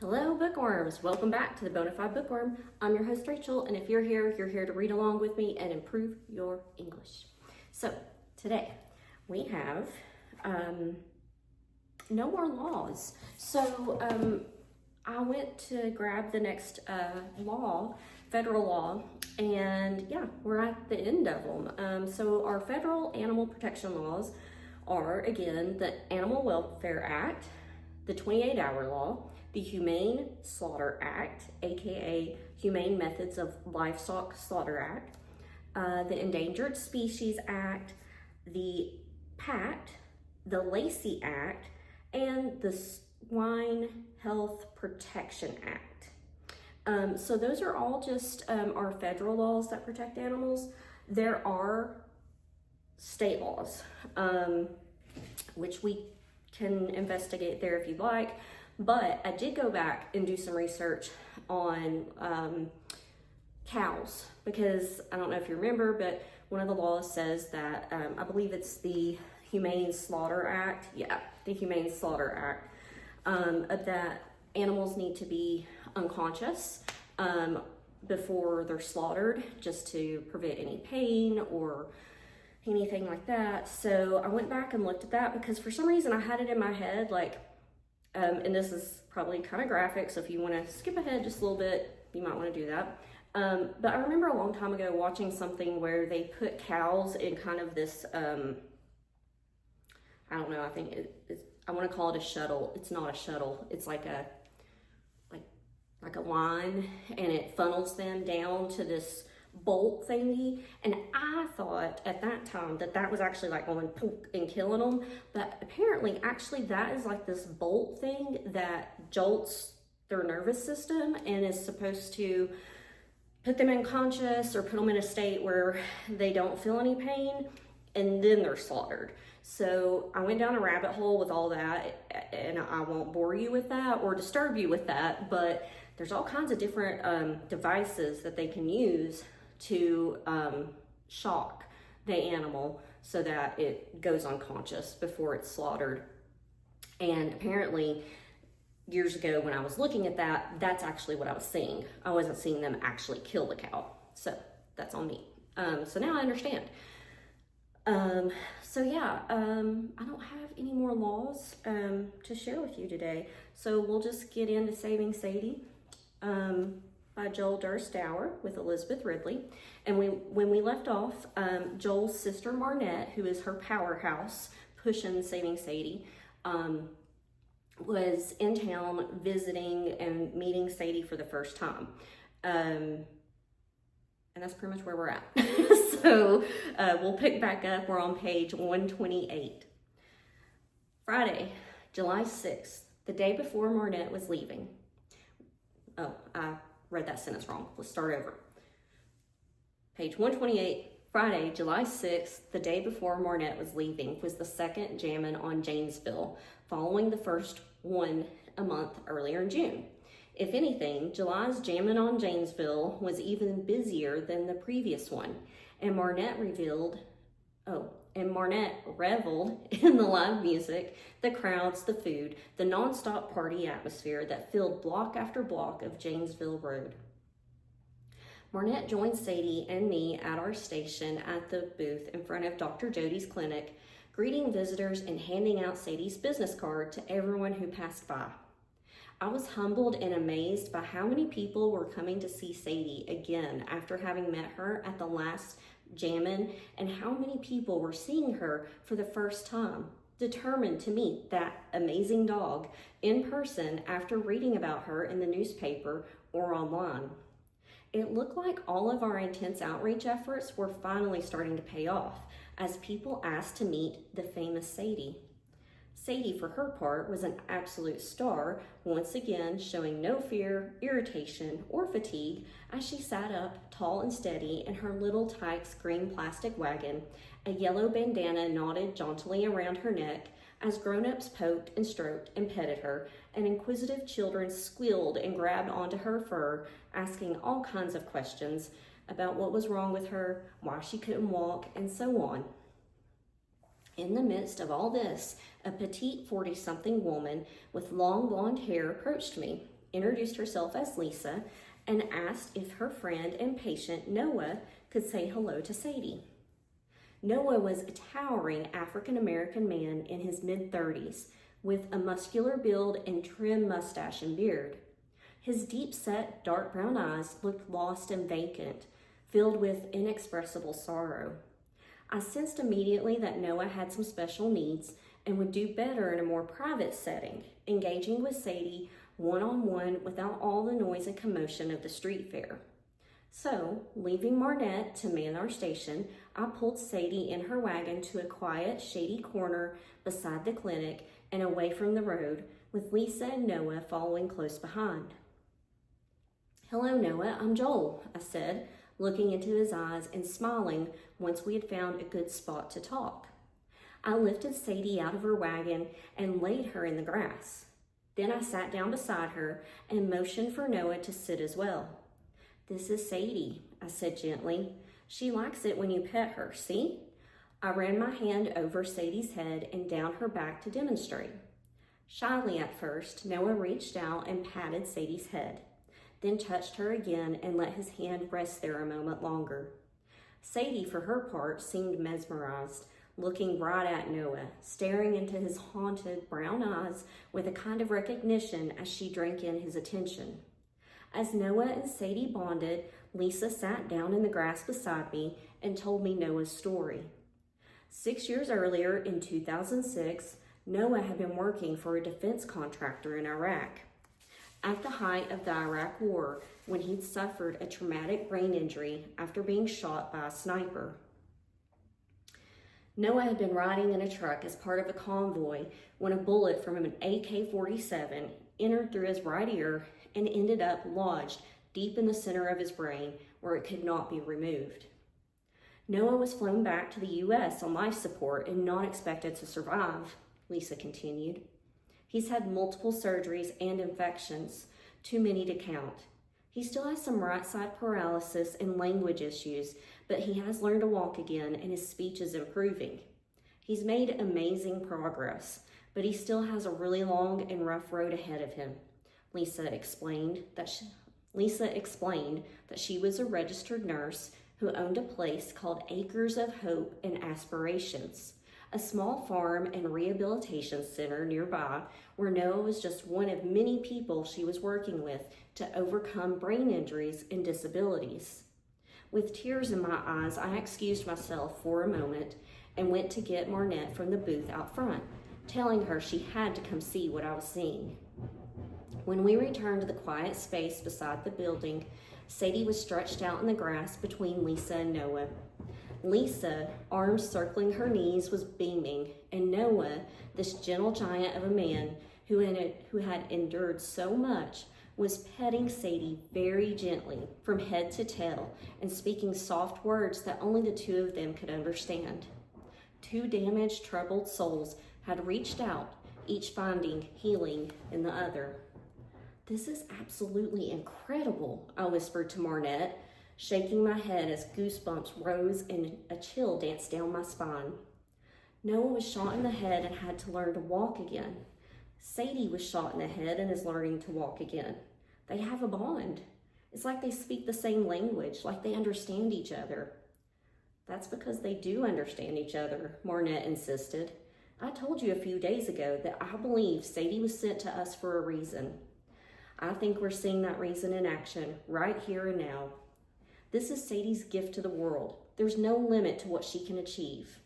Hello, bookworms. Welcome back to the Bonafide Bookworm. I'm your host, Rachel, and if you're here to read along with me and improve your English. So, today we have no more laws. So, I went to grab the next federal law, and yeah, we're at the end of them. So, our federal animal protection laws are, again, the Animal Welfare Act, the 28-hour law, the Humane Slaughter Act, aka Humane Methods of Livestock Slaughter Act, the Endangered Species Act, the PACT, the Lacey Act, and the Swine Health Protection Act. So those are all just our federal laws that protect animals. There are state laws, which we can investigate there if you'd like. But I did go back and do some research on cows, because I don't know if you remember, but one of the laws says that, I believe it's the Humane Slaughter Act. Yeah, the Humane Slaughter Act, that animals need to be unconscious before they're slaughtered, just to prevent any pain or anything like that. So I went back and looked at that because for some reason I had it in my head, like, and this is probably kind of graphic, so if you want to skip ahead just a little bit, you might want to do that. But I remember a long time ago watching something where they put cows in kind of this, I don't know, I think I want to call it a shuttle. It's not a shuttle. It's like a line, and it funnels them down to this bolt thingy, and I thought at that time that was actually like going poof and killing them, but apparently actually that is like this bolt thing that jolts their nervous system and is supposed to put them unconscious or put them in a state where they don't feel any pain, and then they're slaughtered. So I went down a rabbit hole with all that, and I won't bore you with that or disturb you with that, but there's all kinds of different devices that they can use to shock the animal so that it goes unconscious before it's slaughtered. And apparently years ago when I was looking at that, that's actually what I was seeing. I wasn't seeing them actually kill the cow. So that's on me. So now I understand. So yeah, I don't have any more laws to share with you today. So we'll just get into Saving Sadie. By Joal Derse Dauer with Elizabeth Ridley. And when we left off, Joel's sister Marnette, who is her powerhouse pushing Saving Sadie, was in town visiting and meeting Sadie for the first time. And that's pretty much where we're at. So we'll pick back up. We're on page 128. Friday, July 6th, the day before Marnette was leaving. Oh, I read that sentence wrong. Let's start over. Page 128, Friday, July 6th, the day before Marnette was leaving, was the second jammin' on Janesville, following the first one a month earlier in June. If anything, July's jammin' on Janesville was even busier than the previous one, and Marnette reveled in the live music, the crowds, the food, the nonstop party atmosphere that filled block after block of Janesville Road. Marnette joined Sadie and me at our station at the booth in front of Dr. Jody's clinic, greeting visitors and handing out Sadie's business card to everyone who passed by. I was humbled and amazed by how many people were coming to see Sadie again after having met her at the last jammin', and how many people were seeing her for the first time, determined to meet that amazing dog in person after reading about her in the newspaper or online. It looked like all of our intense outreach efforts were finally starting to pay off as people asked to meet the famous Sadie. Sadie, for her part, was an absolute star, once again showing no fear, irritation, or fatigue as she sat up, tall and steady, in her little Tykes green plastic wagon, a yellow bandana knotted jauntily around her neck, as grown-ups poked and stroked and petted her, and inquisitive children squealed and grabbed onto her fur, asking all kinds of questions about what was wrong with her, why she couldn't walk, and so on. In the midst of all this, a petite 40-something woman with long blonde hair approached me. introduced herself as Lisa, and asked if her friend and patient Noah could say hello to Sadie. Noah was a towering African-American man in his mid-30s with a muscular build and trim mustache and beard. His deep-set, dark brown eyes looked lost and vacant, filled with inexpressible sorrow. I sensed immediately that Noah had some special needs and would do better in a more private setting, engaging with Sadie one-on-one without all the noise and commotion of the street fair. So, leaving Marnette to man our station, I pulled Sadie in her wagon to a quiet, shady corner beside the clinic and away from the road, with Lisa and Noah following close behind. "Hello, Noah, I'm Joel," I said, looking into his eyes and smiling once we had found a good spot to talk. I lifted Sadie out of her wagon and laid her in the grass. Then I sat down beside her and motioned for Noah to sit as well. "This is Sadie," I said gently. "She likes it when you pet her, see?" I ran my hand over Sadie's head and down her back to demonstrate. Shyly at first, Noah reached out and patted Sadie's head, then touched her again and let his hand rest there a moment longer. Sadie, for her part, seemed mesmerized, looking right at Noah, staring into his haunted brown eyes with a kind of recognition as she drank in his attention. As Noah and Sadie bonded, Lisa sat down in the grass beside me and told me Noah's story. 6 years earlier, in 2006, Noah had been working for a defense contractor in Iraq. At the height of the Iraq War, when he'd suffered a traumatic brain injury after being shot by a sniper. Noah had been riding in a truck as part of a convoy when a bullet from an AK-47 entered through his right ear and ended up lodged deep in the center of his brain where it could not be removed. Noah was flown back to the U.S. on life support and not expected to survive, Lisa continued. He's had multiple surgeries and infections, too many to count. He still has some right side paralysis and language issues, but he has learned to walk again and his speech is improving. He's made amazing progress, but he still has a really long and rough road ahead of him. Lisa explained that she was a registered nurse who owned a place called Acres of Hope and Aspirations, a small farm and rehabilitation center nearby where Noah was just one of many people she was working with to overcome brain injuries and disabilities. With tears in my eyes, I excused myself for a moment and went to get Marnette from the booth out front, telling her she had to come see what I was seeing. When we returned to the quiet space beside the building, Sadie was stretched out in the grass between Lisa and Noah. Lisa, arms circling her knees, was beaming, and Noah, this gentle giant of a man who had endured so much, was petting Sadie very gently from head to tail and speaking soft words that only the two of them could understand. Two damaged, troubled souls had reached out, each finding healing in the other. "This is absolutely incredible," I whispered to Marnette, shaking my head as goosebumps rose and a chill danced down my spine. Noah was shot in the head and had to learn to walk again. Sadie was shot in the head and is learning to walk again. They have a bond. It's like they speak the same language, like they understand each other. "That's because they do understand each other," Marnette insisted. "I told you a few days ago that I believe Sadie was sent to us for a reason. I think we're seeing that reason in action right here and now. This is Sadie's gift to the world. There's no limit to what she can achieve."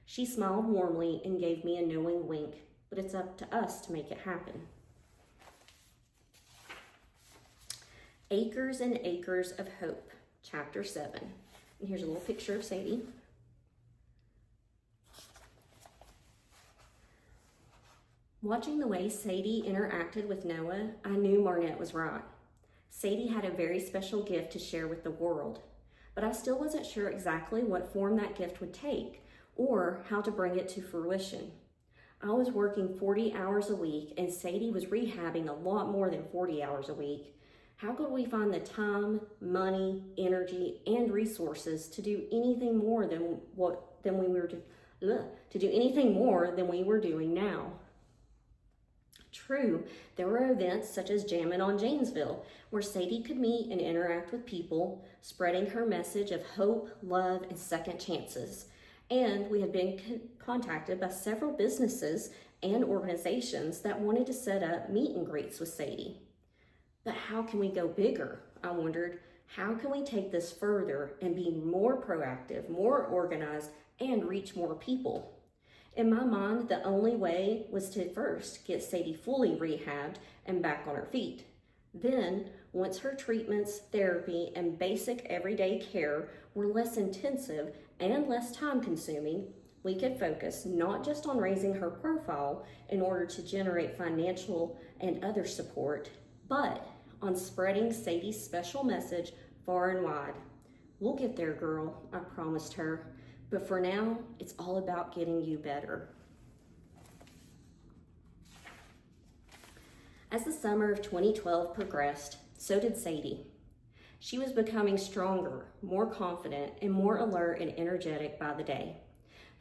She smiled warmly and gave me a knowing wink, but it's up to us to make it happen. Acres and Acres of Hope, Chapter 7. And here's a little picture of Sadie. Watching the way Sadie interacted with Noah, I knew Marnette was right. Sadie had a very special gift to share with the world, but I still wasn't sure exactly what form that gift would take or how to bring it to fruition. I was working 40 hours a week and Sadie was rehabbing a lot more than 40 hours a week. How could we find the time, money, energy, and resources to do anything more than we were doing now? True, there were events such as Jammin' on Janesville, where Sadie could meet and interact with people, spreading her message of hope, love, and second chances. And we had been contacted by several businesses and organizations that wanted to set up meet and greets with Sadie. But how can we go bigger? I wondered. How can we take this further and be more proactive, more organized, and reach more people? In my mind, the only way was to first get Sadie fully rehabbed and back on her feet. Then, once her treatments, therapy, and basic everyday care were less intensive and less time-consuming, we could focus not just on raising her profile in order to generate financial and other support, but on spreading Sadie's special message far and wide. We'll get there, girl, I promised her. But for now, it's all about getting you better. As the summer of 2012 progressed, so did Sadie. She was becoming stronger, more confident, and more alert and energetic by the day.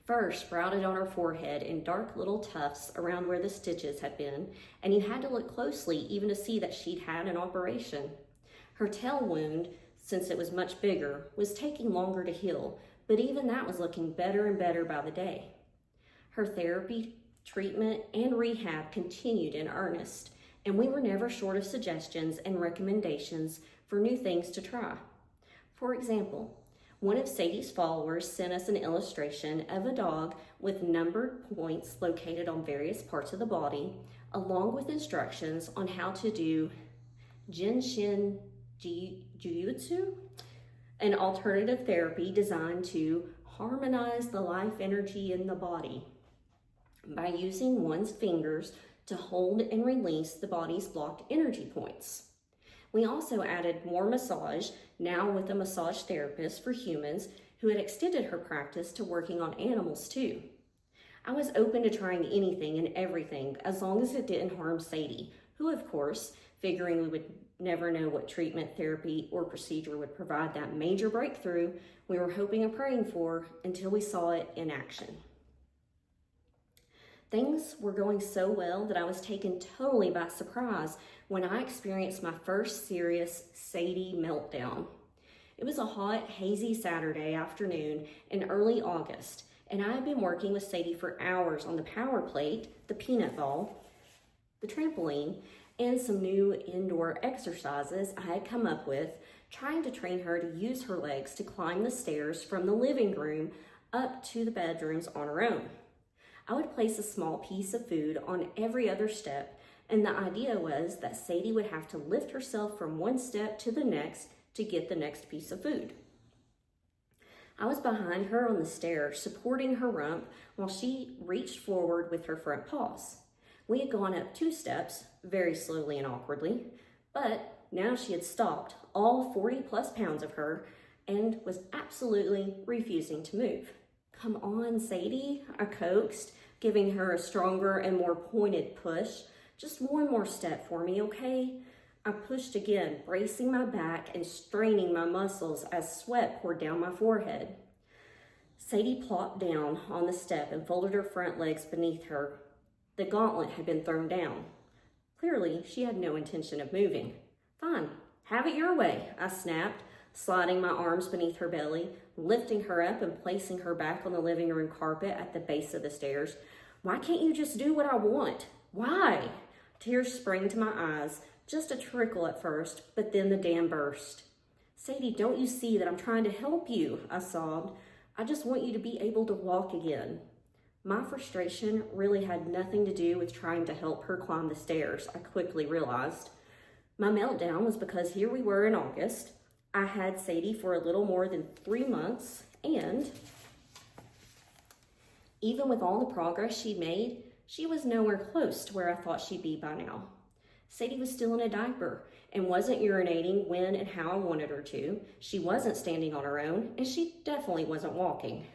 Fur sprouted on her forehead in dark little tufts around where the stitches had been, and you had to look closely even to see that she'd had an operation. Her tail wound, since it was much bigger, was taking longer to heal, but even that was looking better and better by the day. Her therapy, treatment, and rehab continued in earnest, and we were never short of suggestions and recommendations for new things to try. For example, one of Sadie's followers sent us an illustration of a dog with numbered points located on various parts of the body, along with instructions on how to do Jinshin Jujutsu, an alternative therapy designed to harmonize the life energy in the body by using one's fingers to hold and release the body's blocked energy points. We also added more massage, now with a massage therapist for humans who had extended her practice to working on animals too. I was open to trying anything and everything as long as it didn't harm Sadie, who of course, figuring we would never know what treatment, therapy, or procedure would provide that major breakthrough we were hoping and praying for until we saw it in action. Things were going so well that I was taken totally by surprise when I experienced my first serious Sadie meltdown. It was a hot, hazy Saturday afternoon in early August, and I had been working with Sadie for hours on the power plate, the peanut ball, the trampoline, and some new indoor exercises I had come up with, trying to train her to use her legs to climb the stairs from the living room up to the bedrooms on her own. I would place a small piece of food on every other step, and the idea was that Sadie would have to lift herself from one step to the next to get the next piece of food. I was behind her on the stairs, supporting her rump while she reached forward with her front paws. We had gone up 2 steps, very slowly and awkwardly, but now she had stopped, all 40 plus pounds of her, and was absolutely refusing to move. Come on, Sadie, I coaxed, giving her a stronger and more pointed push. Just one more step for me, okay? I pushed again, bracing my back and straining my muscles as sweat poured down my forehead. Sadie plopped down on the step and folded her front legs beneath her. The gauntlet had been thrown down. Clearly, she had no intention of moving. Fine, have it your way, I snapped, sliding my arms beneath her belly, lifting her up and placing her back on the living room carpet at the base of the stairs. Why can't you just do what I want? Why? Tears sprang to my eyes, just a trickle at first, but then the dam burst. Sadie, don't you see that I'm trying to help you? I sobbed. I just want you to be able to walk again. My frustration really had nothing to do with trying to help her climb the stairs, I quickly realized. My meltdown was because here we were in August. I had Sadie for a little more than 3 months, and even with all the progress she made, she was nowhere close to where I thought she'd be by now. Sadie was still in a diaper and wasn't urinating when and how I wanted her to. She wasn't standing on her own, and she definitely wasn't walking.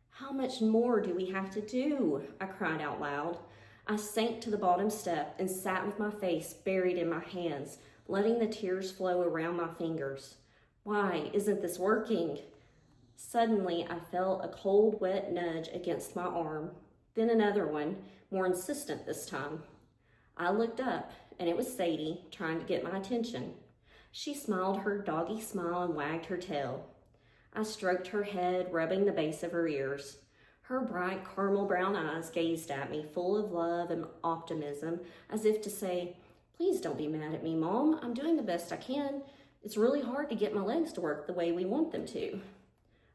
How much more do we have to do? I cried out loud. I sank to the bottom step and sat with my face buried in my hands, letting the tears flow around my fingers. Why isn't this working? Suddenly, I felt a cold, wet nudge against my arm, then another one, more insistent this time. I looked up, and it was Sadie trying to get my attention. She smiled her doggy smile and wagged her tail. I stroked her head, rubbing the base of her ears. Her bright caramel brown eyes gazed at me, full of love and optimism, as if to say, "Please don't be mad at me, Mom. I'm doing the best I can. It's really hard to get my legs to work the way we want them to."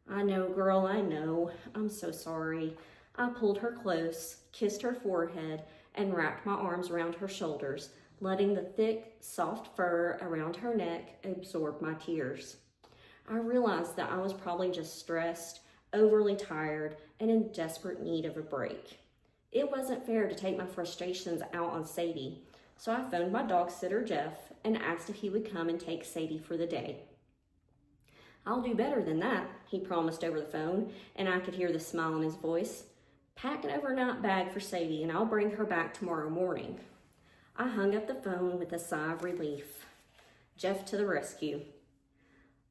"I know, girl, I know. I'm so sorry." I pulled her close, kissed her forehead, and wrapped my arms around her shoulders, letting the thick, soft fur around her neck absorb my tears. I realized that I was probably just stressed, overly tired, and in desperate need of a break. It wasn't fair to take my frustrations out on Sadie, so I phoned my dog sitter, Jeff, and asked if he would come and take Sadie for the day. "I'll do better than that," he promised over the phone, and I could hear the smile in his voice. "Pack an overnight bag for Sadie, and I'll bring her back tomorrow morning." I hung up the phone with a sigh of relief. Jeff to the rescue.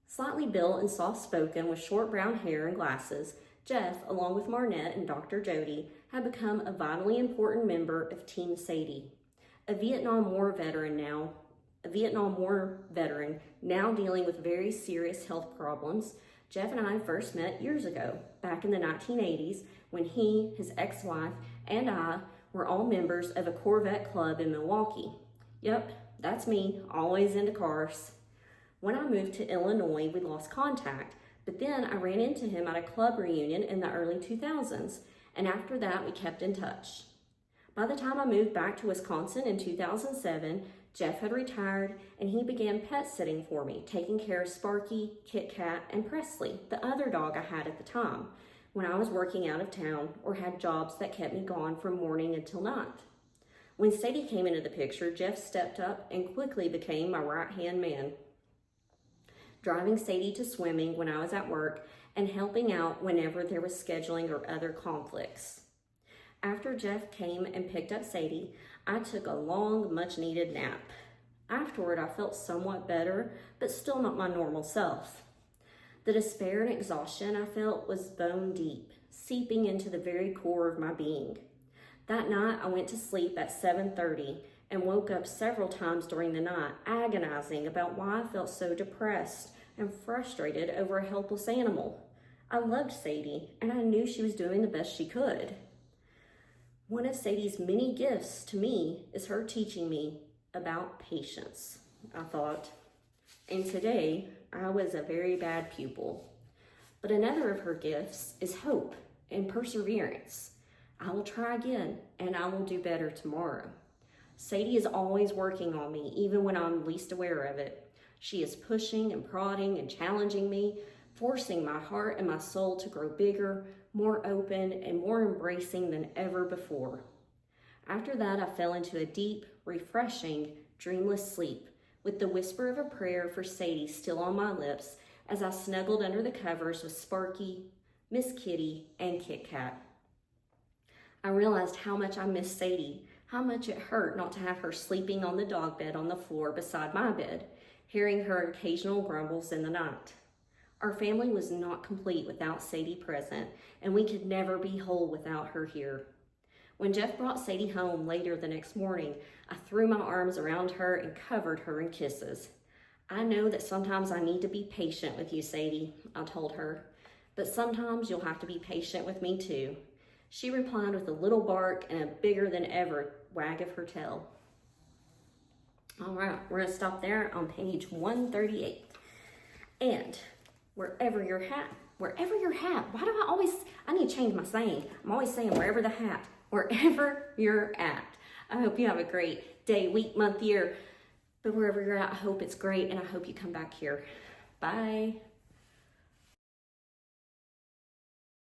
Slightly built and soft-spoken with short brown hair and glasses, Jeff, along with Marnette and Dr. Jody, had become a vitally important member of Team Sadie. A Vietnam War veteran now dealing with very serious health problems, Jeff and I first met years ago, back in the 1980s, when he, his ex-wife, and I were all members of a Corvette club in Milwaukee. Yep, that's me, always into cars. When I moved to Illinois, we lost contact, but then I ran into him at a club reunion in the early 2000s, and after that we kept in touch. By the time I moved back to Wisconsin in 2007, Jeff had retired and he began pet sitting for me, taking care of Sparky, Kit Kat, and Presley, the other dog I had at the time, when I was working out of town or had jobs that kept me gone from morning until night. When Sadie came into the picture, Jeff stepped up and quickly became my right-hand man, driving Sadie to swimming when I was at work and helping out whenever there was scheduling or other conflicts. After Jeff came and picked up Sadie, I took a long, much-needed nap. Afterward, I felt somewhat better, but still not my normal self. The despair and exhaustion I felt was bone deep, seeping into the very core of my being. That night, I went to sleep at 7:30 and woke up several times during the night, agonizing about why I felt so depressed and frustrated over a helpless animal. I loved Sadie, and I knew she was doing the best she could. One of Sadie's many gifts to me is her teaching me about patience, I thought. And today, I was a very bad pupil. But another of her gifts is hope and perseverance. I will try again, and I will do better tomorrow. Sadie is always working on me, even when I'm least aware of it. She is pushing and prodding and challenging me, forcing my heart and my soul to grow bigger, more open, and more embracing than ever before. After that, I fell into a deep, refreshing, dreamless sleep, with the whisper of a prayer for Sadie still on my lips as I snuggled under the covers with Sparky, Miss Kitty, and Kit Kat. I realized how much I missed Sadie, how much it hurt not to have her sleeping on the dog bed on the floor beside my bed, hearing her occasional grumbles in the night. Our family was not complete without Sadie present, and we could never be whole without her here. When Jeff brought Sadie home later the next morning, I threw my arms around her and covered her in kisses. "I know that sometimes I need to be patient with you, Sadie," I told her, "but sometimes you'll have to be patient with me too." She replied with a little bark and a bigger than ever wag of her tail. All right, we're gonna stop there on page 138. And wherever your hat, why do I need to change my saying. I'm always saying wherever you're at. I hope you have a great day, week, month, year, but wherever you're at, I hope it's great, and I hope you come back here. Bye.